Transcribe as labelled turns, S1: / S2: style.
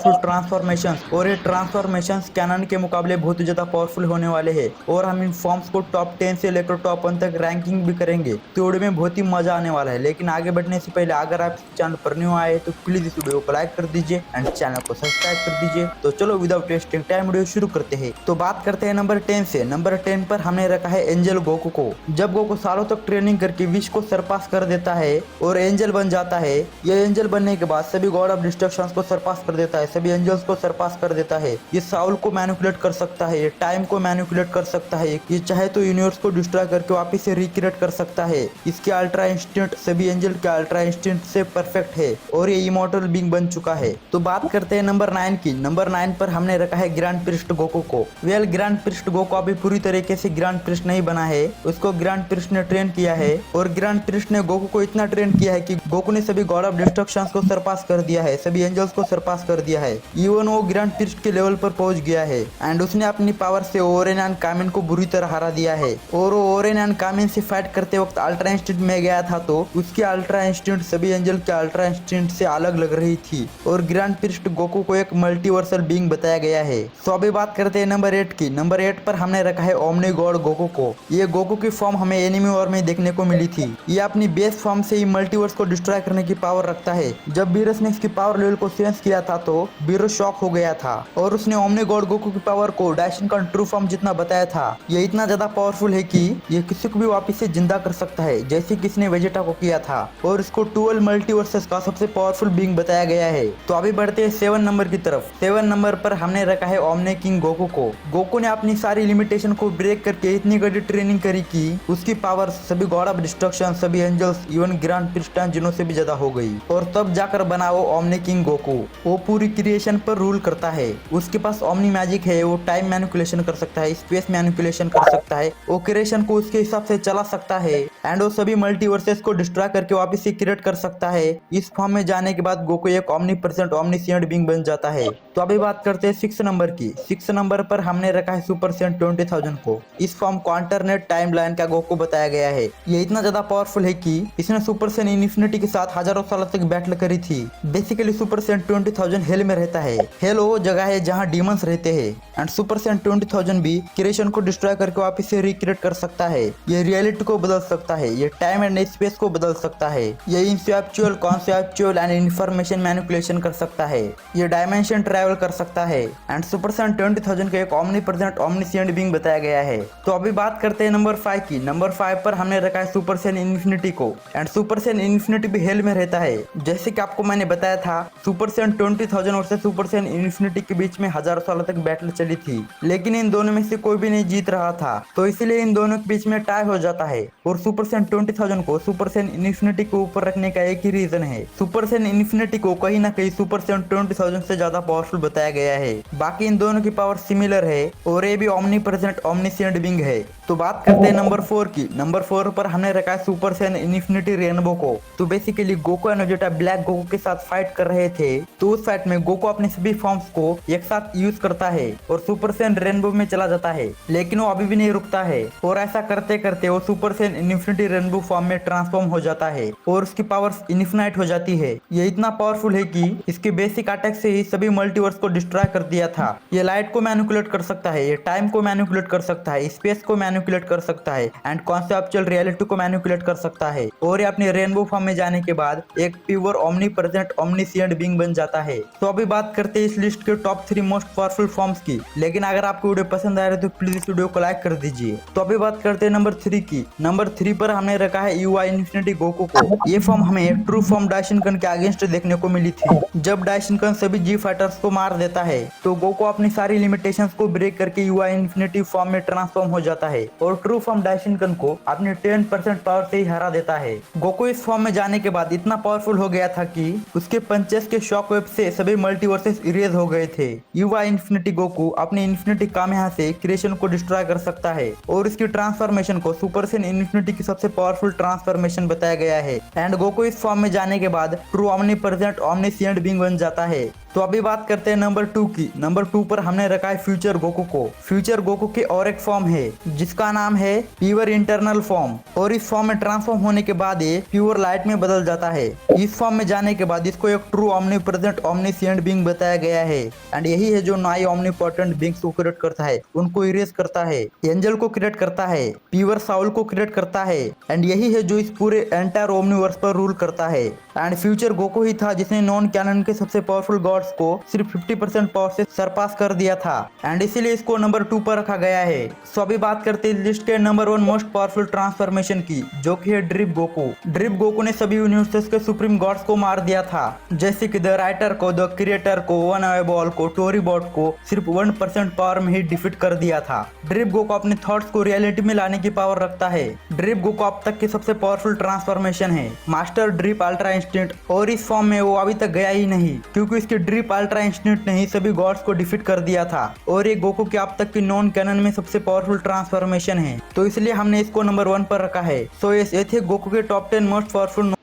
S1: Powerful transformation, और ये transformation cannon के मुकाबले बहुत ही ज्यादा पावरफुल होने वाले हैं। और हम इन फॉर्म्स को टॉप 10 से लेकर टॉप 1 तक रैंकिंग भी करेंगे, तो वीडियो में बहुत ही मजा आने वाला है। लेकिन आगे बढ़ने से पहले अगर आप इस चैनल पर न्यू आए तो प्लीज इस वीडियो को लाइक कर दीजिए एंड चैनल को सब्सक्राइब कर दीजिए। तो चलो विदाउट वेस्टिंग टाइम वीडियो शुरू करते हैं। तो बात करते हैं नंबर 10 से। नंबर 10 पर हमने रखा है एंजल गोकू को। जब गोकू सालों तक ट्रेनिंग करके विश को सरपास कर देता है और एंजल बन जाता है, ये एंजल बनने के बाद सभी गॉड ऑफ डिस्ट्रक्शन को सरपास कर देता है, सभी एंजल्स को सरपास कर देता है। ये साउल को मैनिपुलेट कर सकता है, ये टाइम को मैनिपुलेट कर सकता है, ये चाहे तो यूनिवर्स को डिस्ट्रॉय करके वापस से रिक्रिएट कर सकता है। इसके अल्ट्रा इंस्टिंक्ट सभी एंजल के अल्ट्रा इंस्टिंक्ट से परफेक्ट है और ये इमॉर्टल बीइंग बन चुका है। तो बात करते हैं नंबर 9 की। नंबर 9 पर हमने रखा है ग्रैंड प्रिस्ट गोकू को। वेल, ग्रैंड प्रिस्ट गोकू अभी पूरी तरीके से ग्रैंड प्रिस्ट नहीं बना है, उसको ग्रैंड प्रिस्ट ने ट्रेन किया है और ग्रैंड प्रिस्ट ने गोकू को इतना ट्रेन किया है कि गोकू ने सभी गॉड ऑफ डिस्ट्रक्शंस को सरपास कर दिया है, सभी एंजल्स को सरपास कर दिया है। इवन वो ग्रैंड प्रिस्ट के लेवल पर पहुंच गया है एंड उसने अपनी पावर से ओरेन एंड कामिन को बुरी तरह हरा दिया है। और वो ओरेन एंड कामिन से फाइट करते वक्त अल्ट्रा इंस्टिंक्ट में गया था तो उसकी अल्ट्रा इंस्टिंक्ट सभी एंजल के अल्ट्रा इंस्टिंक्ट से अलग लग रही थी और ग्रैंड प्रिस्ट गोकू को एक मल्टीवर्सल बीइंग बताया गया है। तो अभी बात करते हैं नंबर 8 की। नंबर 8 पर हमने रखा है ओमनी गॉड गोकू को। ये गोकू की फॉर्म हमें एनिमी वॉर में देखने को मिली थी। ये अपनी बेस फॉर्म से ही मल्टीवर्स को डिस्ट्रॉय करने की पावर रखता है। जब बीरस ने इसकी पावर लेवल को सेंस किया था तो बीरस शॉक हो गया था और उसने ओमनी गॉड गोकू की पावर को डैशिन का ट्रू फॉर्म जितना बताया था। ये इतना ज्यादा पावरफुल है कि ये किसी को भी वापस से जिंदा कर सकता है, जैसे किसने वेजेटा को किया था। और इसको 12 मल्टीवर्सेस का सबसे पावरफुल बीइंग बताया गया है। तो अभी बढ़ते हैं 7 नंबर की तरफ। 7 नंबर पर हमने रखा है ओमनी किंग गोकू को। गोकू ने अपनी सारी लिमिटेशन को ब्रेक करके इतनी बड़ी ट्रेनिंग करी कि उसकी पावर सभी गॉड ऑफ डिस्ट्रक्शन, सभी एंजल्स, इवन ग्रैंड प्रिस्टान जिनों से भी ज्यादा हो गई और तब जाकर बना वो ओमनी किंग गोकू। वो पूरी क्रिएशन पर रूल करता है। उसके पास ओमनी मैजिक है, वो टाइम मैनिपुलेशन कर सकता है, स्पेस मैनिपुलेशन कर सकता है, वो क्रिएशन को उसके हिसाब से चला सकता है एंड वो सभी मल्टीवर्सेस को डिस्ट्रॉय करके वापस से क्रिएट कर सकता है। इस फॉर्म में जाने के बाद गोकू एक ओमनीप्रेजेंट ओमनीसिएंट बीइंग बन जाता है। तो अभी बात करते हैं 6 नंबर की। 6 नंबर पर हमने रखा है सुपर सेंट 20,000 को। इस फॉर्म को अल्टरनेट टाइम लाइन का गोकू बताया गया है। ये इतना ज्यादा पावरफुल है कि इसने सुपर सेंट इन्फिनिटी के साथ हजारों सालों तक बैटल करी थी। बेसिकली सुपर सेंट 20,000 हेल में रहता है। हेल वो जगह है जहाँ डीमंस रहते हैं एंड सुपर सेंट 20,000 भी क्रिएशन को डिस्ट्रॉय करके वापस से रिक्रिएट कर सकता है। ये रियलिटी को बदल सकता है, ये टाइम एंड स्पेस को बदल सकता है, ये इंसेप्चुअल, कॉन्सेप्चुअल एंड इंफॉर्मेशन मैनिपुलेशन कर सकता है, ये डायमेंशन ट्रैवल कर सकता है एंड सुपर सेंट 20,000 को एक ओमनीप्रेजेंट ओमनीसिएंट बीइंग बताया गया है। तो अभी बात करते हैं नंबर 5 की। नंबर 5 पर हमने रखा है सुपर सेंट इन्फिनिटी को एंड सुपर सेंट इन्फिनिटी भी हेल में रहता है। जैसे कि आपको मैंने बताया था, सुपर सेंट 20,000 और सुपर सेंट इन्फिनिटी के बीच में हजारों सालों तक बैटल चली थी, लेकिन इन दोनों में से कोई भी नहीं जीत रहा था। तो इसलिए इन दोनों के बीच में टाई हो जाता है और सुपर सेंट 20,000 को सुपर सेंट इन्फिनिटी के ऊपर रखने का एक ही रीजन है। सुपर सेंट इन्फिनिटी को कहीं ना कहीं सुपर सेंट 20,000 से ज्यादा पावरफुल बताया गया है। बाकी इन दोनों की पावर सिमिलर है और ये भी ओमनीप्रेजेंट ओमनीसिएंट बीइंग है। तो बात करते हैं नंबर 4 की। नंबर 4 पर हमने रखा है सुपर सेंट इन्फिनिटी रेनबो को। तो basically Goku and Vegeta black Goku के साथ फाइट कर रहे थे, तो उस फाइट में गोकू अपने सभी फॉर्म्स को एक साथ यूज करता है और सुपर सेंट रेनबो में चला जाता है, लेकिन वो अभी भी नहीं रुकता है और ऐसा करते करते वो super saint infinity rainbow form में ट्रांसफॉर्म हो जाता है और उसकी पावर्स इन्फिनाइट हो जाती है। ये इतना पावरफुल है कि इसके बेसिक अटैक से ही सभी मल्टीवर्स को डिस्ट्रॉय कर दिया था। ये लाइट को मैनिपुलेट कर सकता है, ये टाइम को मैनिपुलेट कर सकता है, स्पेस को मैनिपुलेट कर सकता है एंड कॉन्सेप्चुअल रियलिटी को मैनिपुलेट कर सकता है और ये अपने रेनबो फॉर्म में जाने के बाद एक प्योर ओमनीप्रेजेंट ओमनीसिएंट बीइंग बन जाता है। तो अभी बात करते हैं इस लिस्ट के टॉप 3 मोस्ट पावरफुल फॉर्म्स की। लेकिन अगर आपको वीडियो पसंद आ रहा है तो प्लीज इस वीडियो को लाइक कर दीजिए। तो अभी बात करते हैं नंबर 3 की। नंबर 3 पर हमने रखा है यूआई इन्फिनिटी गोकू को। ये फॉर्म हमें ट्रू फॉर्म डाइशिनकन के अगेंस्ट देखने को मिली थी। जब डाइशिनकन सभी जी फाइटर्स को मार देता है तो गोकू अपनी सारी लिमिटेशंस को ब्रेक करके यूआई इन्फिनिटी फॉर्म में ट्रांसफॉर्म हो जाता है और ट्रू फॉर्म डाइशिनकन को अपने 10% पावर से ही हरा देता है। गोकू इस फॉर्म में जाने के बाद इतना पावरफुल हो गया था कि उसके पंचेस के शॉक वेव से सभी मल्टीवर्सेस इरेज हो गए थे। यूआई इन्फिनिटी गोकू अपने इन्फिनिटी कामेहा से क्रिएशन को डिस्ट्रॉय कर सकता है और इसकी ट्रांसफॉर्मेशन को सुपर सेंट इन्फिनिटी की सबसे पावरफुल ट्रांसफॉर्मेशन बताया गया है एंड गोकू इस फॉर्म में जाने के बाद ट्रू ओमनीप्रेजेंट ओमनीसिएंट बीइंग बन जाता है। तो अभी बात करते हैं नंबर 2 की। नंबर 2 पर हमने रखा है फ्यूचर गोकू को। फ्यूचर गोकू की और एक फॉर्म है जिसका नाम है प्योर इंटरनल फॉर्म, और इस फॉर्म में ट्रांसफॉर्म होने के बाद ये प्योर लाइट में बदल जाता है। इस फॉर्म में जाने के बाद इसको एक ट्रू ऑमनीप्रेजेंट ओमनिशिएंट बीइंग बताया गया है, एंड यही है जो 9 ऑमनीपोटेंट बीइंग्स को क्रिएट करता है, उनको इरेज करता है, एंजल को क्रिएट करता है, प्योर साउल को क्रिएट करता है, एंड यही है जो इस पूरे एंटायर ओमनीवर्स पर रूल करता है। एंड फ्यूचर गोकू ही था जिसने नॉन कैनन के सबसे पावरफुल गॉड्स को सिर्फ 50% पावर से सरपास कर दिया था, एंड इसीलिए इसको नंबर 2 पर रखा गया है। सो अभी बात करते हैं लिस्ट के नंबर 1 मोस्ट पावरफुल ट्रांसफॉर्मेशन की, जो कि है ड्रिप गोकू। ड्रिप गोकू ने सभी यूनिवर्सेस के सुप्रीम गॉड्स को मार दिया था, जैसे कि द राइटर को, द क्रिएटर को, वन एबॉल को, टोरी बॉट को सिर्फ 1% पावर में ही डिफीट कर दिया था। ड्रिप गोकू अपने थॉट्स को रियलिटी में लाने की पावर रखता है। ड्रिप गोकू अब तक की सबसे पावरफुल ट्रांसफॉर्मेशन है, मास्टर ड्रिप अल्ट्रा इंस्टेंट, और इस फॉर्म में वो अभी तक गया ही नहीं क्योंकि इसके ड्रिप अल्ट्रा इंस्टेंट ने ही सभी गॉड्स को डिफीट कर दिया था, और ये गोकू के अब तक की नॉन कैनन में सबसे पावरफुल ट्रांसफॉर्मेशन है, तो इसलिए हमने इसको नंबर 1 पर रखा है। सो ये थे गोकू के टॉप 10 मोस्ट पावरफुल